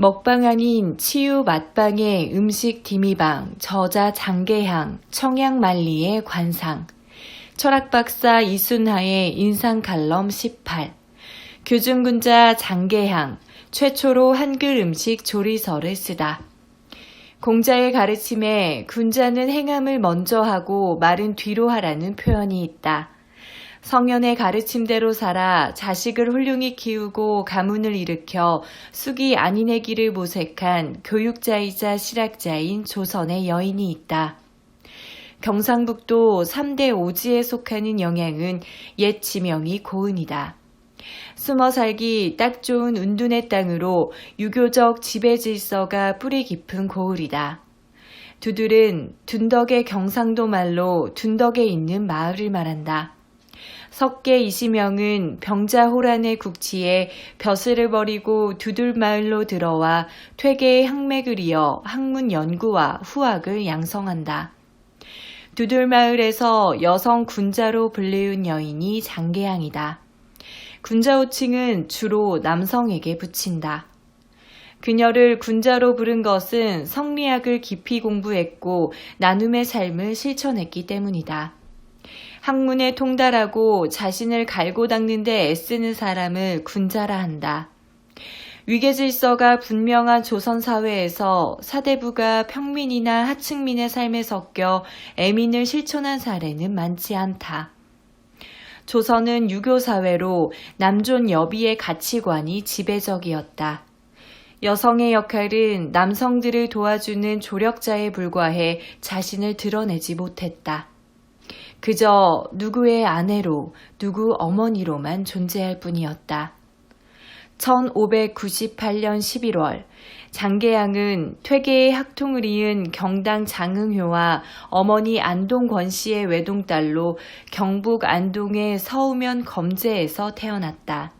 먹방 아닌 치유 맛방의 음식 디미방, 저자 장계향, 청양만리의 관상, 철학박사 이순하의 인상칼럼 18, 교준군자 장계향, 최초로 한글 음식 조리서를 쓰다. 공자의 가르침에 군자는 행함을 먼저 하고 말은 뒤로 하라는 표현이 있다. 성현의 가르침대로 살아 자식을 훌륭히 키우고 가문을 일으켜 쑥이 안인의 모색한 교육자이자 실학자인 조선의 여인이 있다. 경상북도 3대 오지에 속하는 영양은 옛 지명이 고은이다. 숨어 살기 딱 좋은 운둔의 땅으로 유교적 지배 질서가 뿌리 깊은 고을이다. 두들은 둔덕의 경상도 말로 둔덕에 있는 마을을 말한다. 석계 이시명은 병자호란의 국치에 벼슬을 버리고 두들마을로 들어와 퇴계의 학맥을 이어 학문 연구와 후학을 양성한다. 두들마을에서 여성 군자로 불리운 여인이 장계향이다. 군자 호칭은 주로 남성에게 붙인다. 그녀를 군자로 부른 것은 성리학을 깊이 공부했고 나눔의 삶을 실천했기 때문이다. 학문에 통달하고 자신을 갈고 닦는 데 애쓰는 사람을 군자라 한다. 위계질서가 분명한 조선사회에서 사대부가 평민이나 하층민의 삶에 섞여 애민을 실천한 사례는 많지 않다. 조선은 유교사회로 남존 여비의 가치관이 지배적이었다. 여성의 역할은 남성들을 도와주는 조력자에 불과해 자신을 드러내지 못했다. 그저 누구의 아내로, 누구 어머니로만 존재할 뿐이었다. 1598년 11월, 장계향은 퇴계의 학통을 이은 경당 장흥효와 어머니 안동권 씨의 외동딸로 경북 안동의 서우면 검제에서 태어났다.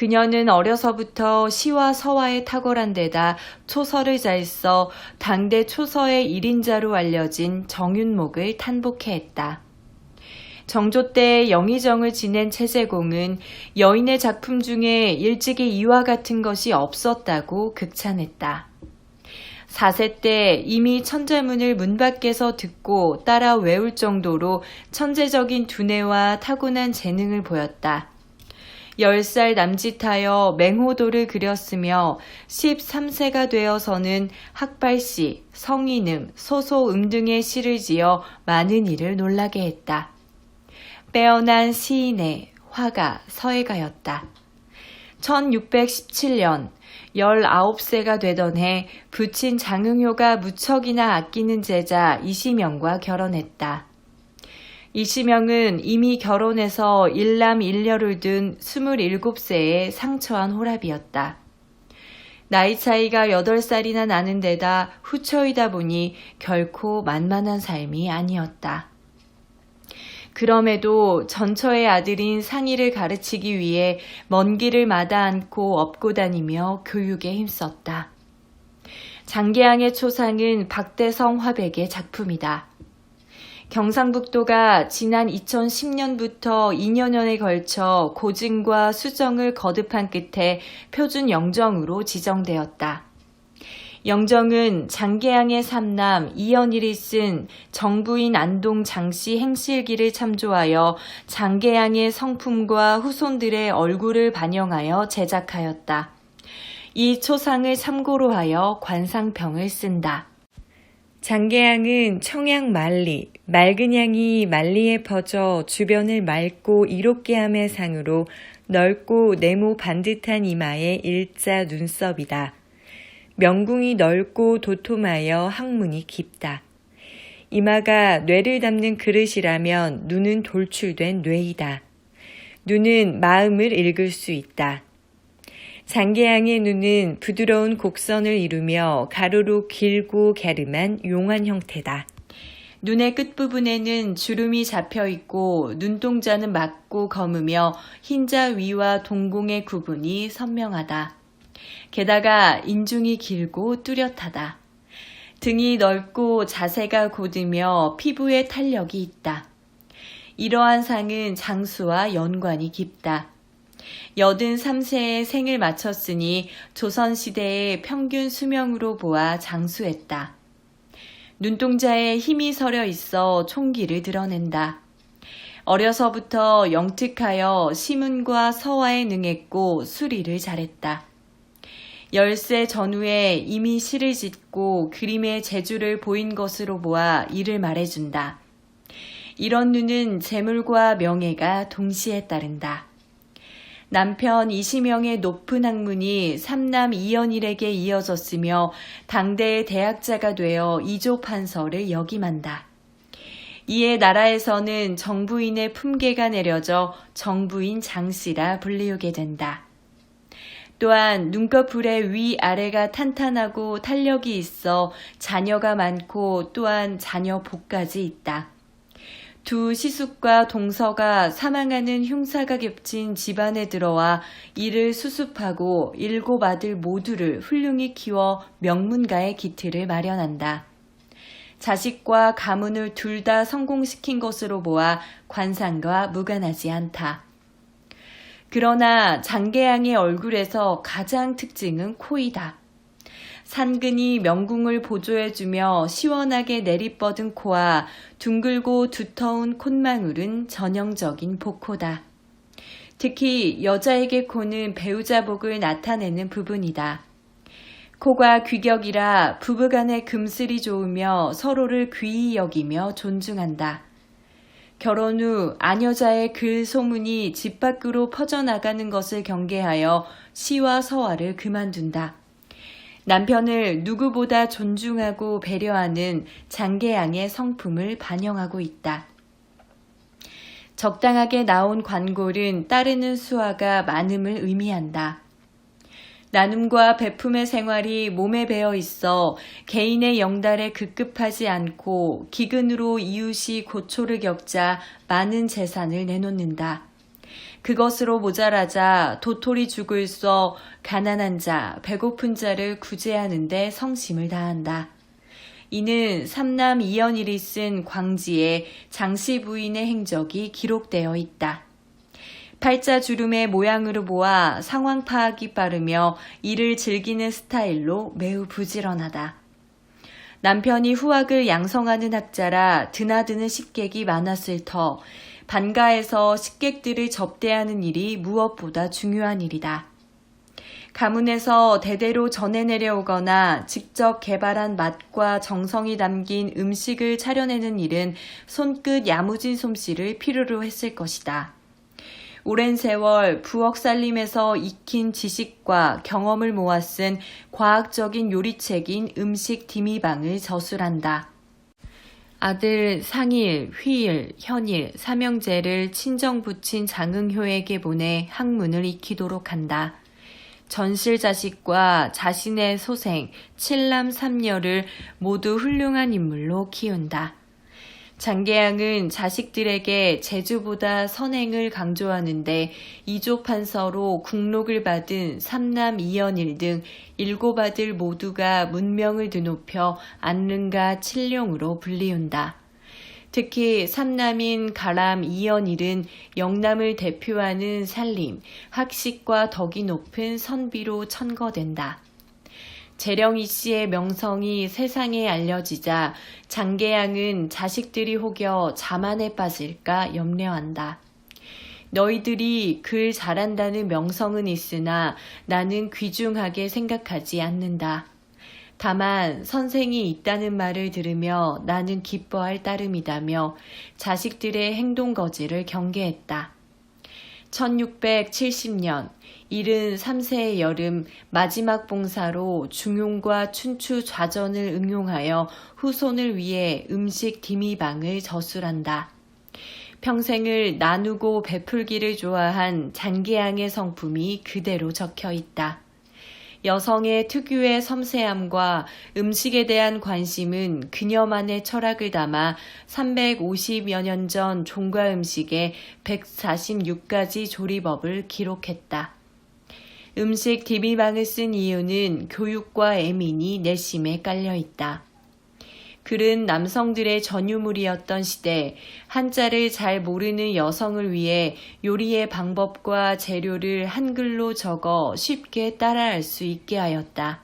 그녀는 어려서부터 시와 서화에 탁월한 데다 초서를 잘 써 당대 초서의 1인자로 알려진 정윤목을 탄복해 했다. 정조 때 영의정을 지낸 채재공은 여인의 작품 중에 일찍이 이와 같은 것이 없었다고 극찬했다. 4세 때 이미 천자문을 문 밖에서 듣고 따라 외울 정도로 천재적인 두뇌와 타고난 재능을 보였다. 10살 남짓하여 맹호도를 그렸으며 13세가 되어서는 학발시, 성인음, 소소음 등의 시를 지어 많은 이를 놀라게 했다. 빼어난 시인의 화가 서예가였다. 1617년 19세가 되던 해 부친 장흥효가 무척이나 아끼는 제자 이시명과 결혼했다. 이시명은 이미 결혼해서 일남 일녀를 둔 27세의 상처한 호랍이었다. 나이 차이가 8살이나 나는 데다 후처이다 보니 결코 만만한 삶이 아니었다. 그럼에도 전처의 아들인 상희를 가르치기 위해 먼 길을 마다 않고 업고 다니며 교육에 힘썼다. 장계향의 초상은 박대성 화백의 작품이다. 경상북도가 지난 2010년부터 2년여에 걸쳐 고증과 수정을 거듭한 끝에 표준 영정으로 지정되었다. 영정은 장계향의 삼남 이연일이 쓴 정부인 안동 장씨 행실기를 참조하여 장계향의 성품과 후손들의 얼굴을 반영하여 제작하였다. 이 초상을 참고로 하여 관상평을 쓴다. 장계향은 청양만리, 맑은 향이 만리에 퍼져 주변을 맑고 이롭게 함의 상으로 넓고 네모 반듯한 이마에 일자 눈썹이다. 명궁이 넓고 도톰하여 항문이 깊다. 이마가 뇌를 담는 그릇이라면 눈은 돌출된 뇌이다. 눈은 마음을 읽을 수 있다. 장계향의 눈은 부드러운 곡선을 이루며 가로로 길고 갸름한 용한 형태다. 눈의 끝부분에는 주름이 잡혀 있고 눈동자는 맑고 검으며 흰자 위와 동공의 구분이 선명하다. 게다가 인중이 길고 뚜렷하다. 등이 넓고 자세가 곧으며 피부에 탄력이 있다. 이러한 상은 장수와 연관이 깊다. 83세에 생을 마쳤으니 조선시대의 평균 수명으로 보아 장수했다. 눈동자에 힘이 서려 있어 총기를 드러낸다. 어려서부터 영특하여 시문과 서화에 능했고 수리를 잘했다. 10세 전후에 이미 시를 짓고 그림의 재주를 보인 것으로 보아 이를 말해준다. 이런 눈은 재물과 명예가 동시에 따른다. 남편 이시명의 높은 학문이 삼남 이연일에게 이어졌으며 당대의 대학자가 되어 이조판서를 역임한다. 이에 나라에서는 정부인의 품계가 내려져 정부인 장씨라 불리우게 된다. 또한 눈꺼풀의 위아래가 탄탄하고 탄력이 있어 자녀가 많고 또한 자녀 복까지 있다. 두 시숙과 동서가 사망하는 흉사가 겹친 집안에 들어와 이를 수습하고 7 아들 모두를 훌륭히 키워 명문가의 기틀을 마련한다. 자식과 가문을 둘 다 성공시킨 것으로 보아 관상과 무관하지 않다. 그러나 장계양의 얼굴에서 가장 특징은 코이다. 산근이 명궁을 보조해주며 시원하게 내리뻗은 코와 둥글고 두터운 콧망울은 전형적인 복코다. 특히 여자에게 코는 배우자복을 나타내는 부분이다. 코가 귀격이라 부부간의 금슬이 좋으며 서로를 귀히 여기며 존중한다. 결혼 후 아녀자의 글 소문이 집 밖으로 퍼져나가는 것을 경계하여 시와 서화를 그만둔다. 남편을 누구보다 존중하고 배려하는 장계양의 성품을 반영하고 있다. 적당하게 나온 관골은 따르는 수화가 많음을 의미한다. 나눔과 베품의 생활이 몸에 배어 있어 개인의 영달에 급급하지 않고 기근으로 이웃이 고초를 겪자 많은 재산을 내놓는다. 그것으로 모자라자 도토리 죽을 써 가난한 자, 배고픈 자를 구제하는 데 성심을 다한다. 이는 삼남 이연일이 쓴 광지에 장씨 부인의 행적이 기록되어 있다. 팔자 주름의 모양으로 보아 상황 파악이 빠르며 이를 즐기는 스타일로 매우 부지런하다. 남편이 후학을 양성하는 학자라 드나드는 식객이 많았을 터 반가에서 식객들을 접대하는 일이 무엇보다 중요한 일이다. 가문에서 대대로 전해 내려오거나 직접 개발한 맛과 정성이 담긴 음식을 차려내는 일은 손끝 야무진 솜씨를 필요로 했을 것이다. 오랜 세월 부엌 살림에서 익힌 지식과 경험을 모아 쓴 과학적인 요리책인 음식 디미방을 저술한다. 아들 상일, 휘일, 현일, 삼형제를 친정 부친 장응효에게 보내 학문을 익히도록 한다. 전실 자식과 자신의 소생, 칠남 삼녀를 모두 훌륭한 인물로 키운다. 장계양은 자식들에게 재주보다 선행을 강조하는데 이조판서로 국록을 받은 삼남 이연일 등 7 아들 모두가 문명을 드높여 안릉가 칠룡으로 불리운다. 특히 삼남인 가람 이연일은 영남을 대표하는 살림, 학식과 덕이 높은 선비로 천거된다. 재령이 씨의 명성이 세상에 알려지자 장계양은 자식들이 혹여 자만에 빠질까 염려한다. 너희들이 글 잘한다는 명성은 있으나 나는 귀중하게 생각하지 않는다. 다만 선생이 있다는 말을 들으며 나는 기뻐할 따름이다며 자식들의 행동 거지를 경계했다. 1670년 73세의 여름 마지막 봉사로 중용과 춘추 좌전을 응용하여 후손을 위해 음식 디미방을 저술한다. 평생을 나누고 베풀기를 좋아한 장계양의 성품이 그대로 적혀 있다. 여성의 특유의 섬세함과 음식에 대한 관심은 그녀만의 철학을 담아 350여 년 전 종가 음식에 146가지 조리법을 기록했다. 음식 디미방을 쓴 이유는 교육과 애민이 내심에 깔려 있다. 글은 남성들의 전유물이었던 시대, 한자를 잘 모르는 여성을 위해 요리의 방법과 재료를 한글로 적어 쉽게 따라할 수 있게 하였다.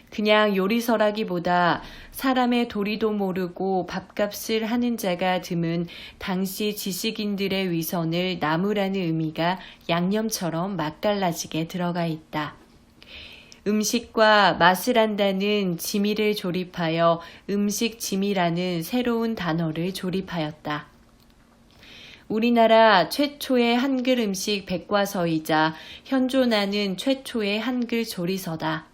그냥 요리서라기보다 사람의 도리도 모르고 밥값을 하는 자가 드문 당시 지식인들의 위선을 나무라는 의미가 양념처럼 맛깔나지게 들어가 있다. 음식과 맛을 안다는 지미를 조립하여 음식지미라는 새로운 단어를 조립하였다. 우리나라 최초의 한글 음식 백과서이자 현존하는 최초의 한글 조리서다.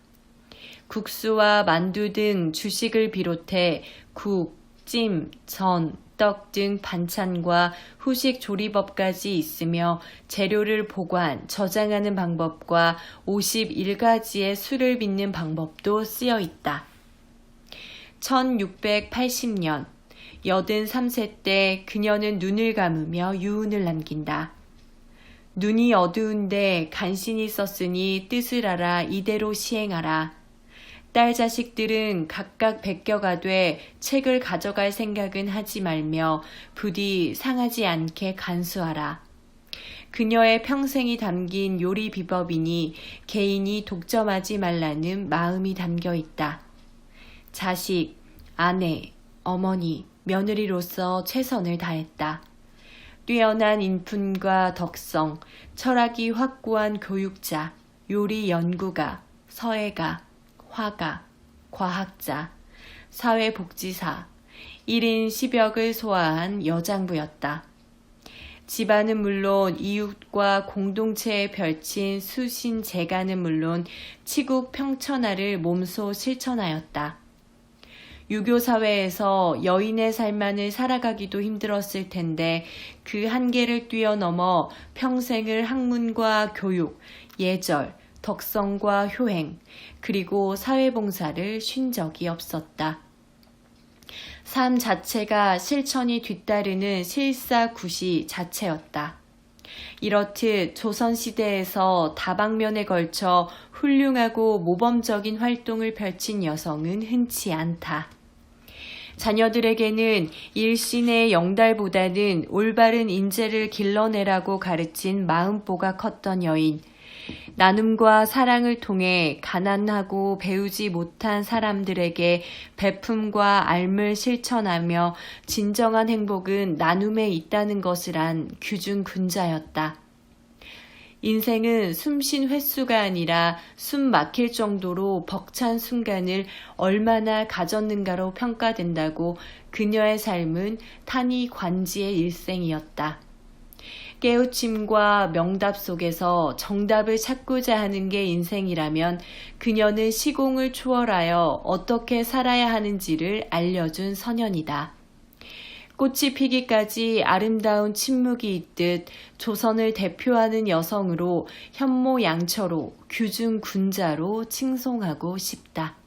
국수와 만두 등 주식을 비롯해 국, 찜, 전, 떡 등 반찬과 후식 조리법까지 있으며 재료를 보관, 저장하는 방법과 51가지의 술을 빚는 방법도 쓰여 있다. 1680년 83세 때 그녀는 눈을 감으며 유운을 남긴다. 눈이 어두운데 간신히 썼으니 뜻을 알아 이대로 시행하라. 딸 자식들은 각각 베껴가되 책을 가져갈 생각은 하지 말며 부디 상하지 않게 간수하라. 그녀의 평생이 담긴 요리 비법이니 개인이 독점하지 말라는 마음이 담겨 있다. 자식, 아내, 어머니, 며느리로서 최선을 다했다. 뛰어난 인품과 덕성, 철학이 확고한 교육자, 요리 연구가, 서예가, 화가, 과학자, 사회복지사, 1인 10역을 소화한 여장부였다. 집안은 물론 이웃과 공동체에 펼친 수신 재간은 물론 치국 평천하를 몸소 실천하였다. 유교사회에서 여인의 삶만을 살아가기도 힘들었을 텐데 그 한계를 뛰어넘어 평생을 학문과 교육, 예절, 덕성과 효행, 그리고 사회봉사를 쉰 적이 없었다. 삶 자체가 실천이 뒤따르는 실사구시 자체였다. 이렇듯 조선시대에서 다방면에 걸쳐 훌륭하고 모범적인 활동을 펼친 여성은 흔치 않다. 자녀들에게는 일신의 영달보다는 올바른 인재를 길러내라고 가르친 마음보가 컸던 여인, 나눔과 사랑을 통해 가난하고 배우지 못한 사람들에게 베품과 앓을 실천하며 진정한 행복은 나눔에 있다는 것을 안 귀중군자였다. 인생은 숨쉰 횟수가 아니라 숨 막힐 정도로 벅찬 순간을 얼마나 가졌는가로 평가된다고 그녀의 삶은 탄희관지의 일생이었다. 깨우침과 명답 속에서 정답을 찾고자 하는 게 인생이라면 그녀는 시공을 초월하여 어떻게 살아야 하는지를 알려준 선연이다. 꽃이 피기까지 아름다운 침묵이 있듯 조선을 대표하는 여성으로 현모양처로 귀중군자로 칭송하고 싶다.